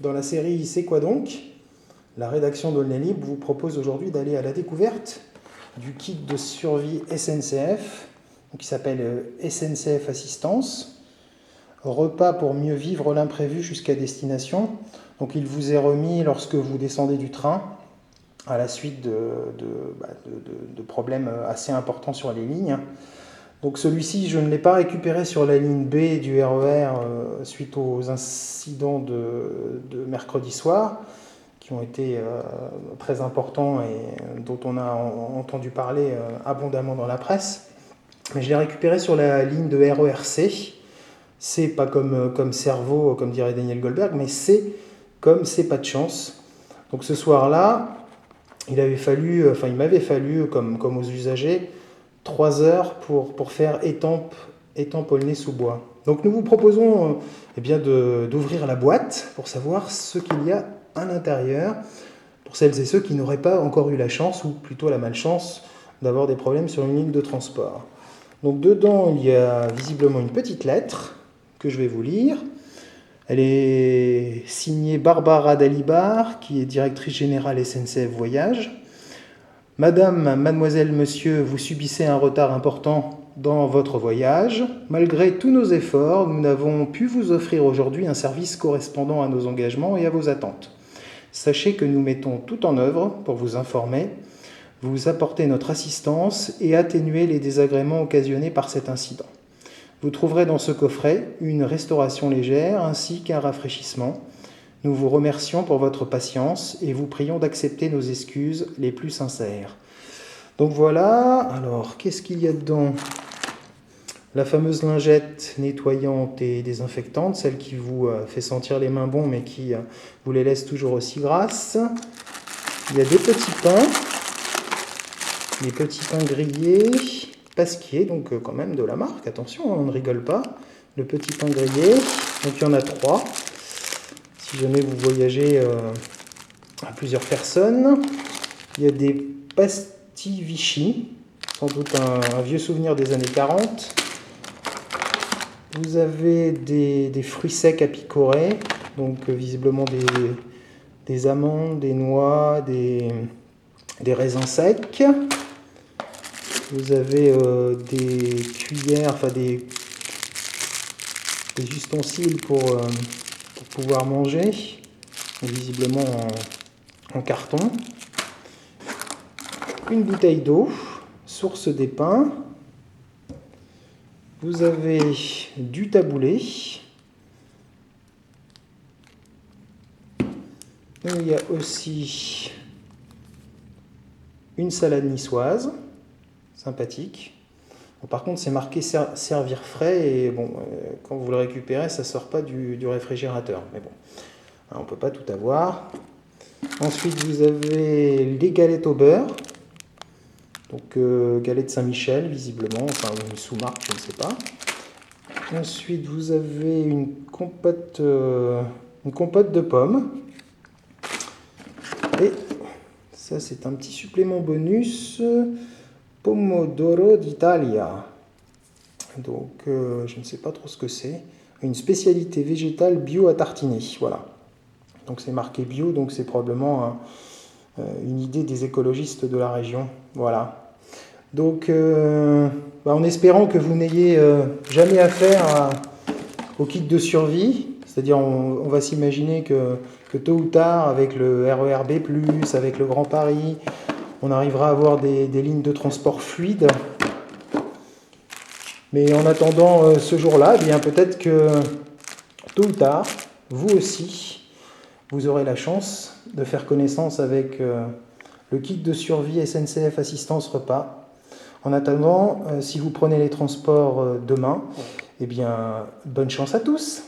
Dans la série C'est quoi donc? La rédaction d'Aulnay Libre vous propose aujourd'hui d'aller à la découverte du kit de survie SNCF, qui s'appelle SNCF Assistance. Repas pour mieux vivre l'imprévu jusqu'à destination. Donc il vous est remis lorsque vous descendez du train à la suite de problèmes assez importants sur les lignes. Donc celui-ci, je ne l'ai pas récupéré sur la ligne B du RER suite aux incidents de mercredi soir, qui ont été très importants et dont on a entendu parler abondamment dans la presse. Mais je l'ai récupéré sur la ligne de RER-C. C, pas comme cerveau, comme dirait Daniel Goldberg, mais C comme c'est pas de chance. Donc ce soir-là, il m'avait fallu, comme aux usagers, 3 heures pour faire étampe Aulnay-sous-Bois. Donc nous vous proposons d'ouvrir la boîte pour savoir ce qu'il y a à l'intérieur, pour celles et ceux qui n'auraient pas encore eu la chance, ou plutôt la malchance, d'avoir des problèmes sur une ligne de transport. Donc dedans, il y a visiblement une petite lettre que je vais vous lire. Elle est signée Barbara Dalibar, qui est directrice générale SNCF Voyage. Madame, mademoiselle, monsieur, vous subissez un retard important dans votre voyage. Malgré tous nos efforts, nous n'avons pu vous offrir aujourd'hui un service correspondant à nos engagements et à vos attentes. Sachez que nous mettons tout en œuvre pour vous informer, vous apporter notre assistance et atténuer les désagréments occasionnés par cet incident. Vous trouverez dans ce coffret une restauration légère ainsi qu'un rafraîchissement. Nous vous remercions pour votre patience et vous prions d'accepter nos excuses les plus sincères. Donc voilà, alors qu'est-ce qu'il y a dedans? La fameuse lingette nettoyante et désinfectante, celle qui vous fait sentir les mains bons mais qui vous les laisse toujours aussi grasses. Il y a des petits pains grillés, Pasquier, donc quand même de la marque, attention, on ne rigole pas. Le petit pain grillé, donc il y en a 3. Si jamais vous voyagez à plusieurs personnes. Il y a des pastilles Vichy, sans doute un vieux souvenir des années 40. Vous avez des fruits secs à picorer, donc visiblement des amandes, des noix, des raisins secs. Vous avez des cuillères, des ustensiles pour pouvoir manger, visiblement en carton. Une bouteille d'eau, source des pains. Vous avez du taboulé. Il y a aussi une salade niçoise, sympathique. Bon, par contre, c'est marqué servir frais et quand vous le récupérez, ça ne sort pas du réfrigérateur. Mais bon, on ne peut pas tout avoir. Ensuite, vous avez les galettes au beurre. Donc, galettes Saint-Michel, visiblement, une sous-marque, je ne sais pas. Ensuite, vous avez une compote de pommes. Et ça, c'est un petit supplément bonus. Pomodoro d'Italia. Donc, je ne sais pas trop ce que c'est. Une spécialité végétale bio à tartiner. Voilà. Donc, c'est marqué bio, donc c'est probablement une idée des écologistes de la région. Voilà. Donc, en espérant que vous n'ayez jamais affaire au kit de survie, c'est-à-dire on va s'imaginer que tôt ou tard, avec le RER B+, avec le Grand Paris, on arrivera à avoir des lignes de transport fluides. Mais en attendant ce jour-là, peut-être que tôt ou tard, vous aussi, vous aurez la chance de faire connaissance avec le kit de survie SNCF Assistance Repas. En attendant, si vous prenez les transports demain, bonne chance à tous!